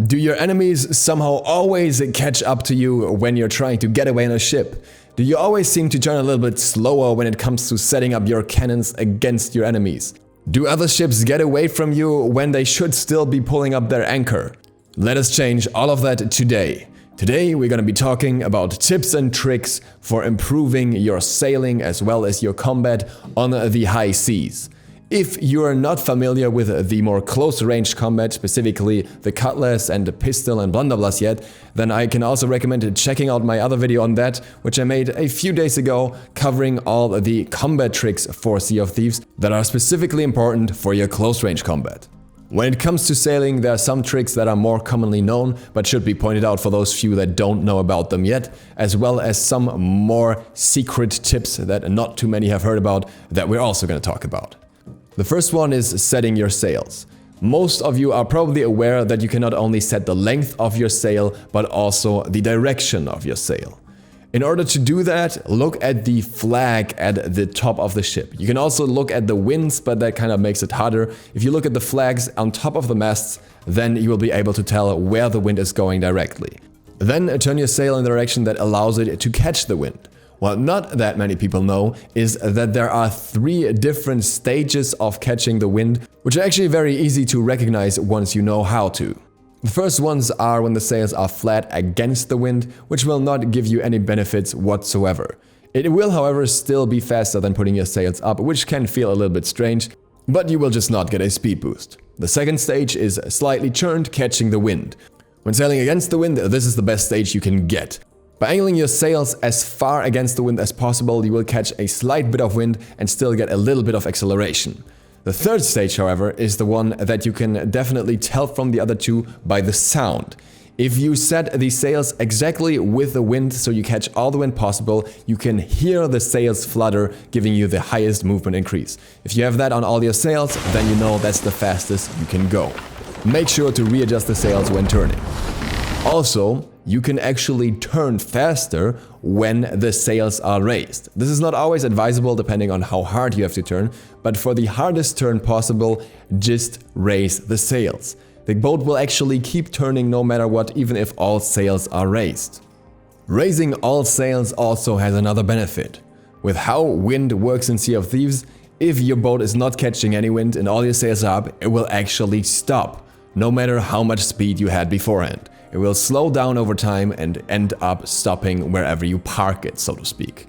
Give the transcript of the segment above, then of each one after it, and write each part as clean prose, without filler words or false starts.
Do your enemies somehow always catch up to you when you're trying to get away on a ship? Do you always seem to turn a little bit slower when it comes to setting up your cannons against your enemies? Do other ships get away from you when they should still be pulling up their anchor? Let us change all of that today. Today we're going to be talking about tips and tricks for improving your sailing as well as your combat on the high seas. If you are not familiar with the more close-range combat, specifically the cutlass and the pistol and blunderbuss yet, then I can also recommend checking out my other video on that, which I made a few days ago, covering all the combat tricks for Sea of Thieves that are specifically important for your close-range combat. When it comes to sailing, there are some tricks that are more commonly known, but should be pointed out for those few that don't know about them yet, as well as some more secret tips that not too many have heard about that we're also going to talk about. The first one is setting your sails. Most of you are probably aware that you can not only set the length of your sail, but also the direction of your sail. In order to do that, look at the flag at the top of the ship. You can also look at the winds, but that kind of makes it harder. If you look at the flags on top of the masts, then you will be able to tell where the wind is going directly. Then turn your sail in the direction that allows it to catch the wind. What not that many people know is that there are 3 different stages of catching the wind, which are actually very easy to recognize once you know how to. The first ones are when the sails are flat against the wind, which will not give you any benefits whatsoever. It will, however, still be faster than putting your sails up, which can feel a little bit strange, but you will just not get a speed boost. The second stage is slightly turned, catching the wind. When sailing against the wind, this is the best stage you can get. By angling your sails as far against the wind as possible, you will catch a slight bit of wind and still get a little bit of acceleration. The third stage, however, is the one that you can definitely tell from the other two by the sound. If you set the sails exactly with the wind so you catch all the wind possible, you can hear the sails flutter, giving you the highest movement increase. If you have that on all your sails, then you know that's the fastest you can go. Make sure to readjust the sails when turning. Also, you can actually turn faster when the sails are raised. This is not always advisable depending on how hard you have to turn, but for the hardest turn possible, just raise the sails. The boat will actually keep turning no matter what, even if all sails are raised. Raising all sails also has another benefit. With how wind works in Sea of Thieves, if your boat is not catching any wind and all your sails are up, it will actually stop, no matter how much speed you had beforehand. It will slow down over time and end up stopping wherever you park it, so to speak.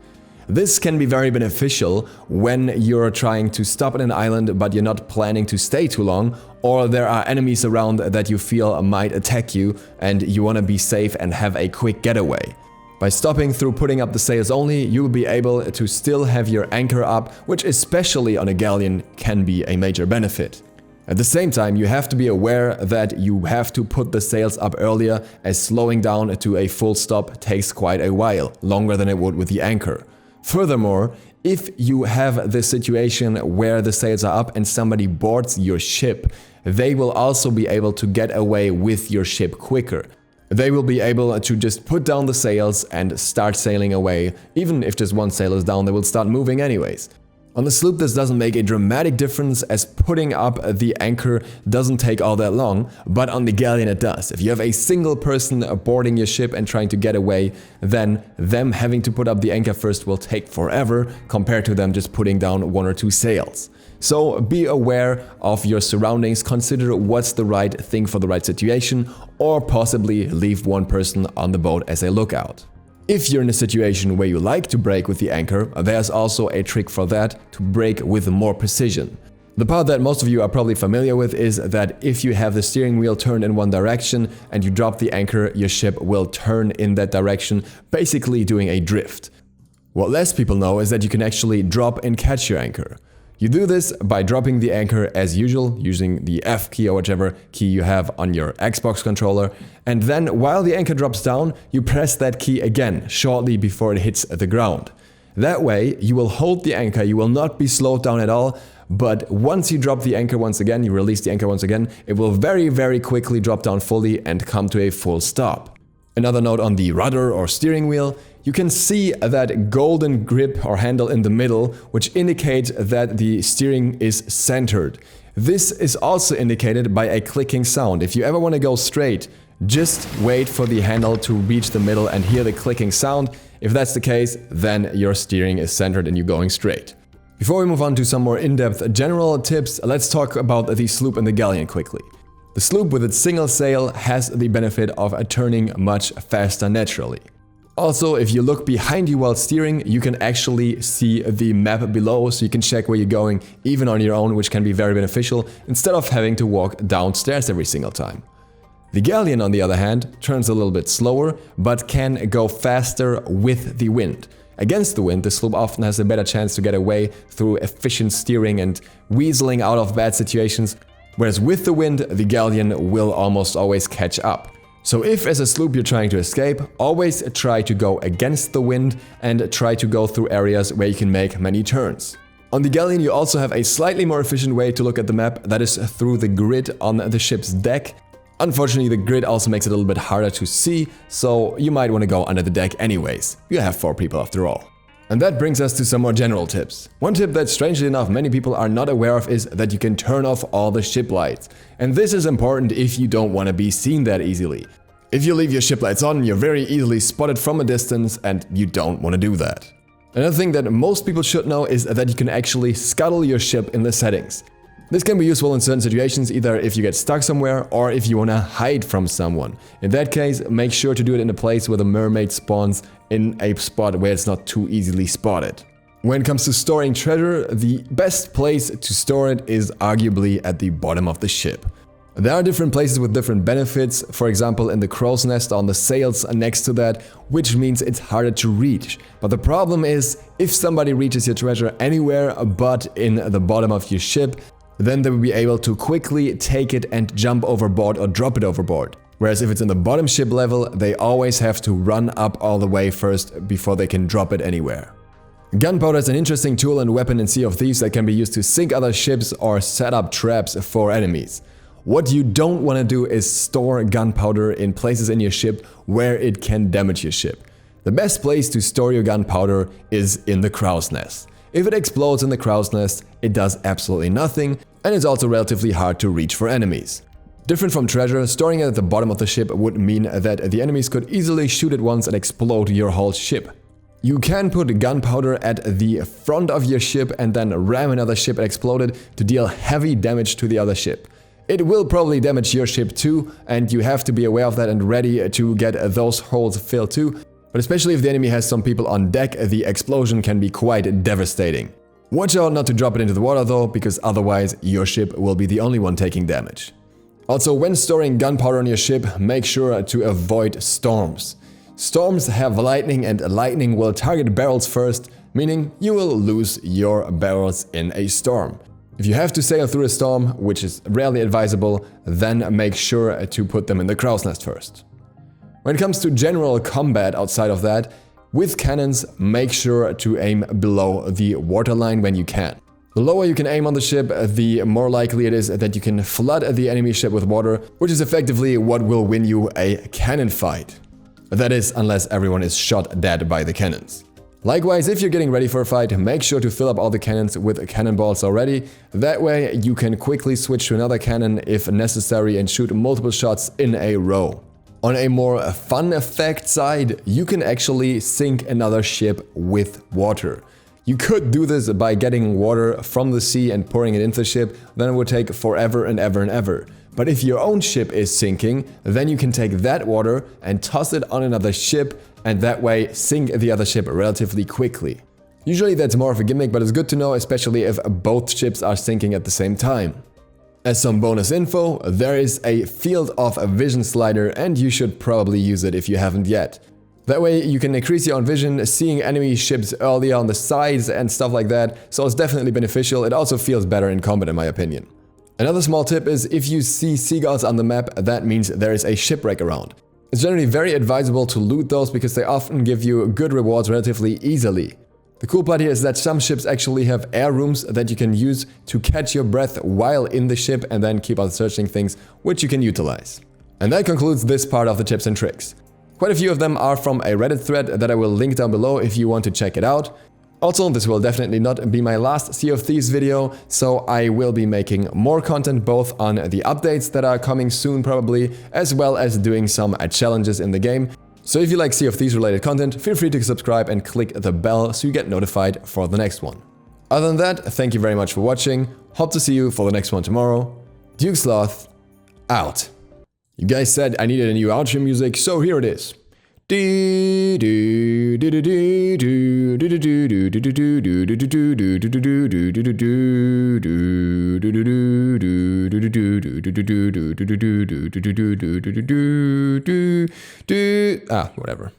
This can be very beneficial when you're trying to stop at an island but you're not planning to stay too long, or there are enemies around that you feel might attack you and you want to be safe and have a quick getaway. By stopping through putting up the sails only, you will be able to still have your anchor up, which especially on a galleon can be a major benefit. At the same time, you have to be aware that you have to put the sails up earlier, as slowing down to a full stop takes quite a while, longer than it would with the anchor. Furthermore, if you have the situation where the sails are up and somebody boards your ship, they will also be able to get away with your ship quicker. They will be able to just put down the sails and start sailing away. Even if just one sail is down, they will start moving anyways. On the sloop, this doesn't make a dramatic difference, as putting up the anchor doesn't take all that long, but on the galleon it does. If you have a single person boarding your ship and trying to get away, then them having to put up the anchor first will take forever compared to them just putting down 1 or 2 sails. So be aware of your surroundings, consider what's the right thing for the right situation, or possibly leave one person on the boat as a lookout. If you're in a situation where you like to brake with the anchor, there's also a trick for that, to brake with more precision. The part that most of you are probably familiar with is that if you have the steering wheel turned in one direction and you drop the anchor, your ship will turn in that direction, basically doing a drift. What less people know is that you can actually drop and catch your anchor. You do this by dropping the anchor as usual, using the F key or whichever key you have on your Xbox controller, and then while the anchor drops down, you press that key again, shortly before it hits the ground. That way, you will hold the anchor, you will not be slowed down at all, but once you drop the anchor once again, you release the anchor once again, it will very quickly drop down fully and come to a full stop. Another note on the rudder or steering wheel, you can see that golden grip or handle in the middle, which indicates that the steering is centered. This is also indicated by a clicking sound. If you ever want to go straight, just wait for the handle to reach the middle and hear the clicking sound. If that's the case, then your steering is centered and you're going straight. Before we move on to some more in-depth general tips, let's talk about the SLOOP and the GALLEON quickly. The SLOOP with its single sail has the benefit of turning much faster naturally. Also, if you look behind you while steering, you can actually see the map below, so you can check where you're going even on your own, which can be very beneficial instead of having to walk downstairs every single time. The GALLEON, on the other hand, turns a little bit slower, but can go faster with the wind. Against the wind, the SLOOP often has a better chance to get away through efficient steering and weaseling out of bad situations, whereas with the wind, the GALLEON will almost always catch up. So if as a SLOOP you're trying to escape, always try to go against the wind and try to go through areas where you can make many turns. On the GALLEON you also have a slightly more efficient way to look at the map, that is through the grid on the ship's deck. Unfortunately, the grid also makes it a little bit harder to see, so you might want to go under the deck anyways. You have 4 people after all. And that brings us to some more general tips. One tip that strangely enough many people are not aware of is that you can turn off all the ship lights. And this is important if you don't want to be seen that easily. If you leave your ship lights on, you're very easily spotted from a distance and you don't want to do that. Another thing that most people should know is that you can actually scuttle your ship in the settings. This can be useful in certain situations, either if you get stuck somewhere or if you want to hide from someone. In that case, make sure to do it in a place where the mermaid spawns in a spot where it's not too easily spotted. When it comes to storing treasure, the best place to store it is arguably at the bottom of the ship. There are different places with different benefits, for example in the crow's nest on the sails next to that, which means it's harder to reach. But the problem is, if somebody reaches your treasure anywhere but in the bottom of your ship, then they will be able to quickly take it and jump overboard or drop it overboard. Whereas if it's in the bottom ship level, they always have to run up all the way first before they can drop it anywhere. Gunpowder is an interesting tool and weapon in Sea of Thieves that can be used to sink other ships or set up traps for enemies. What you don't want to do is store gunpowder in places in your ship where it can damage your ship. The best place to store your gunpowder is in the crow's nest. If it explodes in the crow's nest, it does absolutely nothing, and it's also relatively hard to reach for enemies. Different from treasure, storing it at the bottom of the ship would mean that the enemies could easily shoot it once and explode your whole ship. You can put gunpowder at the front of your ship and then ram another ship and explode it to deal heavy damage to the other ship. It will probably damage your ship too, and you have to be aware of that and ready to get those holes filled too. But especially if the enemy has some people on deck, the explosion can be quite devastating. Watch out not to drop it into the water though, because otherwise your ship will be the only one taking damage. Also, when storing gunpowder on your ship, make sure to avoid storms. Storms have lightning and lightning will target barrels first, meaning you will lose your barrels in a storm. If you have to sail through a storm, which is rarely advisable, then make sure to put them in the crow's nest first. When it comes to general combat outside of that, with cannons, make sure to aim below the waterline when you can. The lower you can aim on the ship, the more likely it is that you can flood the enemy ship with water, which is effectively what will win you a cannon fight. That is, unless everyone is shot dead by the cannons. Likewise, if you're getting ready for a fight, make sure to fill up all the cannons with cannonballs already. That way you can quickly switch to another cannon if necessary and shoot multiple shots in a row. On a more fun effect side, you can actually sink another ship with water. You could do this by getting water from the sea and pouring it into the ship, then it would take forever and ever and ever. But if your own ship is sinking, then you can take that water and toss it on another ship and that way sink the other ship relatively quickly. Usually that's more of a gimmick, but it's good to know, especially if both ships are sinking at the same time. As some bonus info, there is a field of vision slider and you should probably use it if you haven't yet. That way you can increase your own vision, seeing enemy ships earlier on the sides and stuff like that, so it's definitely beneficial. It also feels better in combat in my opinion. Another small tip is if you see seagulls on the map, that means there is a shipwreck around. It's generally very advisable to loot those because they often give you good rewards relatively easily. The cool part here is that some ships actually have air rooms that you can use to catch your breath while in the ship and then keep on searching things, which you can utilize. And that concludes this part of the tips and tricks. Quite a few of them are from a Reddit thread that I will link down below if you want to check it out. Also, this will definitely not be my last Sea of Thieves video, so I will be making more content both on the updates that are coming soon probably, as well as doing some challenges in the game. So if you like Sea of Thieves related content, feel free to subscribe and click the bell so you get notified for the next one. Other than that, thank you very much for watching, hope to see you for the next one tomorrow. DukeSloth, out. You guys said I needed a new outro music, so here it is. Whatever.